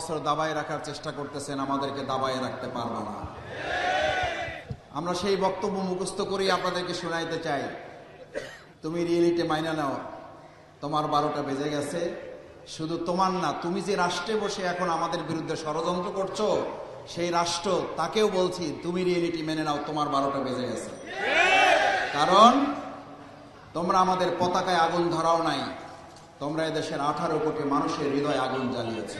বছর দাবায় রাখার চেষ্টা করতেছেন, আমাদেরকে দাবায় রাখতে পারবে না। আমরা সেই বক্তব্য মুখস্থ করেই আপনাদেরকে শোনাইতে চাই, তুমি রিয়েলিটি মাইনা নাও, তোমার 12টা বেজে গেছে। শুধু তোমার না, তুমি যে রাষ্ট্রে বসে এখন আমাদের বিরুদ্ধে ষড়যন্ত্র করছো, সেই রাষ্ট্র তাকেও বলছি তুমি রিয়েলিটি মেনে নাও, তোমার 12টা বেজে গেছে। কারণ তোমরা আমাদের পতাকায় আগুন ধরাও নাই, তোমরা এদেশের 18 কোটি মানুষের হৃদয়ে আগুন জ্বালিয়েছ।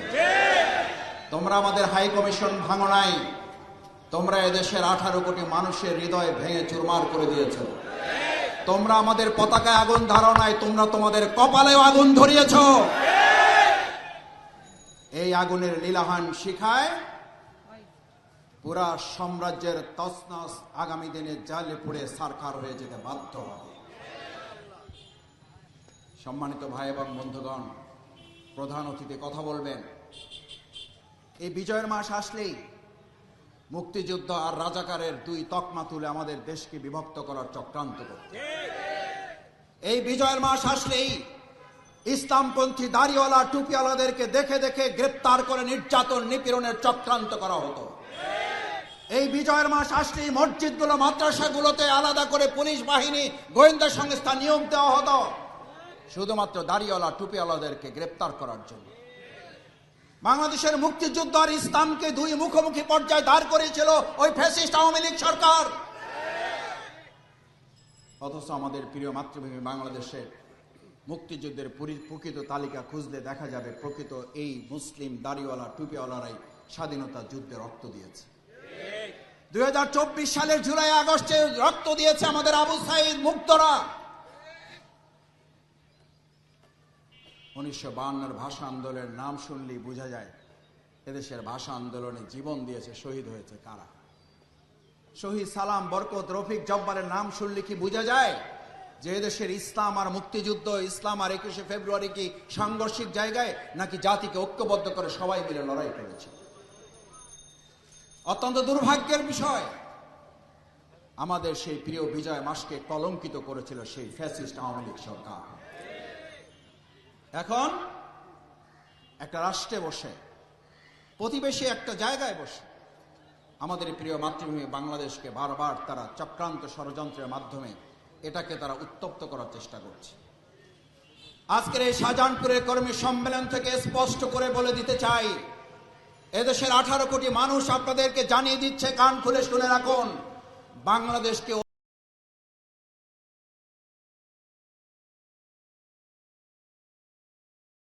তোমরা আমাদের হাই কমিশন ভাঙো নাই, তোমরা এদেশের 18 কোটি মানুষের হৃদয় ভেঙে চুরমার করে দিয়েছ। তোমরা আমাদের পতাকায় আগুন ধরাও নাই, তোমরা তোমাদের কপালেও আগুন ধরিয়েছ। এই আগুনের লীলাহান শিখায় পুরা সাম্রাজ্যের তছনছ আগামী দিনে জ্বালে পুড়ে ছারখার হয়ে যেতে বাধ্য হবে। সম্মানিত ভাই এবং বন্ধুগণ, প্রধান অতিথি কথা বলবেন। এই বিজয়ের মাস আসলেই মুক্তিযুদ্ধ আর রাজাকারের দুই তকমা তুলে আমাদের দেশকে বিভক্ত করার চক্রান্ত করত। এই বিজয়ের মাস আসলেই ইসলামপন্থী দাড়িওয়ালা টুপিওয়ালাদেরকে দেখে দেখে গ্রেপ্তার করে নির্যাতন নিপীড়নের চক্রান্ত করা হতো। এই বিজয়ের মাস আসলেই মসজিদগুলো মাদ্রাসাগুলোতে আলাদা করে পুলিশ বাহিনী গোয়েন্দা সংস্থা নিয়োগ দেওয়া হতো শুধুমাত্র দাড়িওয়ালা টুপিওয়ালাদেরকে গ্রেপ্তার করার জন্য। বাংলাদেশের মুক্তিযুদ্ধ আর ইসলামকে দুই মুখোমুখি পর্যায়ে দাঁড় করেছিল ওই ফ্যাসিস্ট আওয়ামী লীগ সরকার। অথচ আমাদের প্রিয় মাতৃভূমি বাংলাদেশের মুক্তিযুদ্ধের প্রকৃত তালিকা খুঁজলে দেখা যাবে প্রকৃত এই মুসলিম দাড়িওয়ালা টুপিওয়ালারাই স্বাধীনতা যুদ্ধে রক্ত দিয়েছে। 2024 সালের জুলাই আগস্টে রক্ত দিয়েছে আমাদের আবু সাইদ মুক্তরা। 1952 ভাষা আন্দোলনের নাম শুনলেই বোঝা যায় এদেশের ভাষা আন্দোলনে জীবন দিয়েছে, শহীদ হয়েছে কারা। শহীদ সালাম, বরকত, রফিক, জব্বারের নাম শুনলে কি বোঝা যায় যে এদেশের ইসলাম আর মুক্তিযুদ্ধ, ইসলাম আর 21শে ফেব্রুয়ারি কি সাংঘর্ষিক জায়গায়, নাকি জাতিকে ঐক্যবদ্ধ করে সবাই মিলে লড়াই করেছে। অত্যন্ত দুর্ভাগ্যের বিষয়, আমাদের সেই প্রিয় বিজয় মাসকে কলঙ্কিত করেছিল সেই ফ্যাসিস্ট আওয়ামী লীগ সরকার। এখন একটা রাষ্ট্রে বসে, প্রতিবেশী একটা জায়গায় বসে আমাদের প্রিয় মাতৃভূমি বাংলাদেশকে বারবার তারা চক্রান্ত ষড়যন্ত্রের মাধ্যমে এটাকে তারা উত্তপ্ত করার চেষ্টা করছে। আজকের এই শাহজাহানপুরের কর্মী সম্মেলন থেকে স্পষ্ট করে বলে দিতে চাই, এদেশের 18 কোটি মানুষ আপনাদেরকে জানিয়ে দিচ্ছে, কান খুলে শুনে রাখুন, বাংলাদেশকে